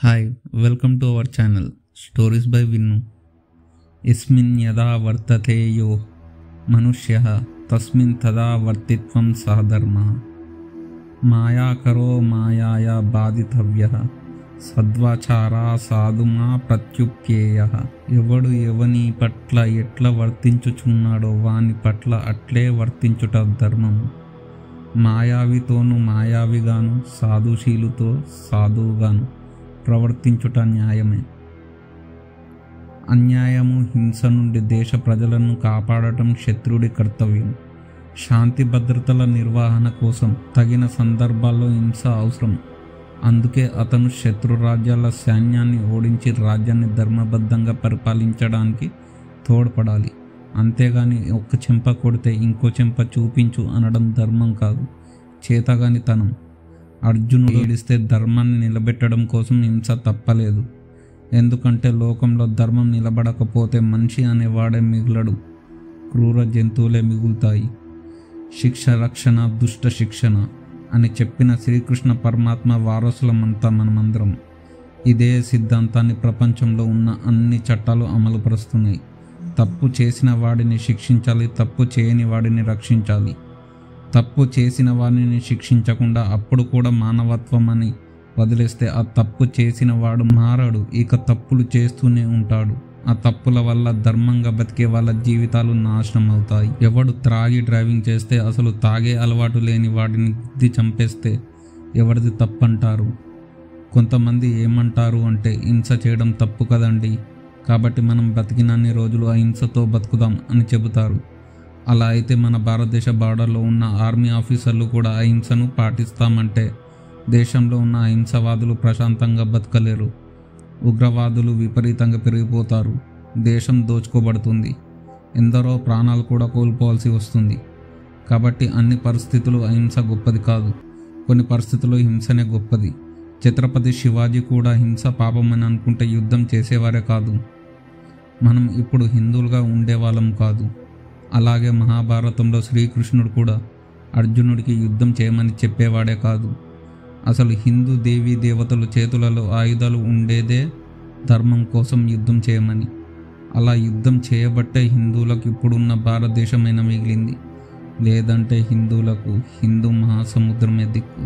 Hi welcome to our channel stories by Vinnu. యస్మిన్ యదా వర్తతే యో మనుష్యః తస్మిన్ తదా వర్తిత్వం సహధర్మః. మాయాకరో మాయాయా బాధితవ్యః సద్వాచారా సాధుమా ప్రత్యుప్యేయః. ఎవడు ఎవని పట్ల ఎట్లా వర్తించుచున్నాడో వాని పట్ల అట్లే వర్తించుట ధర్మము. మాయావితోను మాయావిగాను సాధుశీలుతో సాధువుగాను ప్రవర్తించుట న్యాయమే. అన్యాయము హింస నుండి దేశ ప్రజలను కాపాడటం క్షత్రుడి కర్తవ్యం. శాంతి భద్రతల నిర్వహణ కోసం తగిన సందర్భాల్లో హింస అవసరం. అందుకే అతను శత్రు రాజ్యాల సైన్యాన్ని ఓడించి రాజ్యాన్ని ధర్మబద్ధంగా పరిపాలించడానికి తోడ్పడాలి. అంతేగాని ఒక్క చెంప కొడితే ఇంకో చెంప చూపించు అనడం ధర్మం కాదు, చేతగానితనం. అర్జునుడు ఏడిస్తే ధర్మాన్ని నిలబెట్టడం కోసం హింస తప్పలేదు. ఎందుకంటే లోకంలో ధర్మం నిలబడకపోతే మనిషి అనేవాడే మిగలడు, క్రూర జంతువులే మిగులుతాయి. శిక్ష రక్షణ దుష్ట శిక్షణ అని చెప్పిన శ్రీకృష్ణ పరమాత్మ వారసులమంతా మనమందరం. ఇదే సిద్ధాంతాన్ని ప్రపంచంలో ఉన్న అన్ని చట్టాలు అమలుపరుస్తున్నాయి. తప్పు చేసిన వాడిని శిక్షించాలి, తప్పు చేయని వాడిని రక్షించాలి. తప్పు చేసిన వాడిని శిక్షించకుండా అప్పుడు కూడా మానవత్వం అని వదిలేస్తే ఆ తప్పు చేసిన వాడు మారడు, ఇక తప్పులు చేస్తూనే ఉంటాడు. ఆ తప్పుల వల్ల ధర్మంగా బతికే వాళ్ళ జీవితాలు నాశనం అవుతాయి. ఎవడు త్రాగి డ్రైవింగ్ చేస్తే, అసలు తాగే అలవాటు లేని వాడిని గుద్ది చంపేస్తే ఎవరిది తప్పంటారు? కొంతమంది ఏమంటారు అంటే, హింస చేయడం తప్పు కదండి, కాబట్టి మనం బతికినన్ని రోజులు అహింసతో బతుకుదాం అని చెబుతారు. అలా అయితే మన భారతదేశ బార్డర్లో ఉన్న ఆర్మీ ఆఫీసర్లు కూడా అహింసను పాటిస్తామంటే దేశంలో ఉన్న అహింసవాదులు ప్రశాంతంగా బతకలేరు. ఉగ్రవాదులు విపరీతంగా పెరిగిపోతారు, దేశం దోచుకోబడుతుంది, ఎందరో ప్రాణాలు కూడా కోల్పోవాల్సి వస్తుంది. కాబట్టి అన్ని పరిస్థితులు అహింస గొప్పది కాదు, కొన్ని పరిస్థితుల్లో హింసనే గొప్పది. ఛత్రపతి శివాజీ కూడా హింస పాపమని అనుకుంటే యుద్ధం చేసేవారే కాదు. మనం ఇప్పుడు హిందువులుగా ఉండేవాళ్ళం కాదు. అలాగే మహాభారతంలో శ్రీకృష్ణుడు కూడా అర్జునుడికి యుద్ధం చేయమని చెప్పేవాడే కాదు. అసలు హిందూ దేవీ దేవతలు చేతులలో ఆయుధాలు ఉండేదే ధర్మం కోసం యుద్ధం చేయమని. అలా యుద్ధం చేయబట్టే హిందువులకు ఇప్పుడున్న భారతదేశమైన మిగిలింది. లేదంటే హిందువులకు హిందూ మహాసముద్రమే దిక్కు.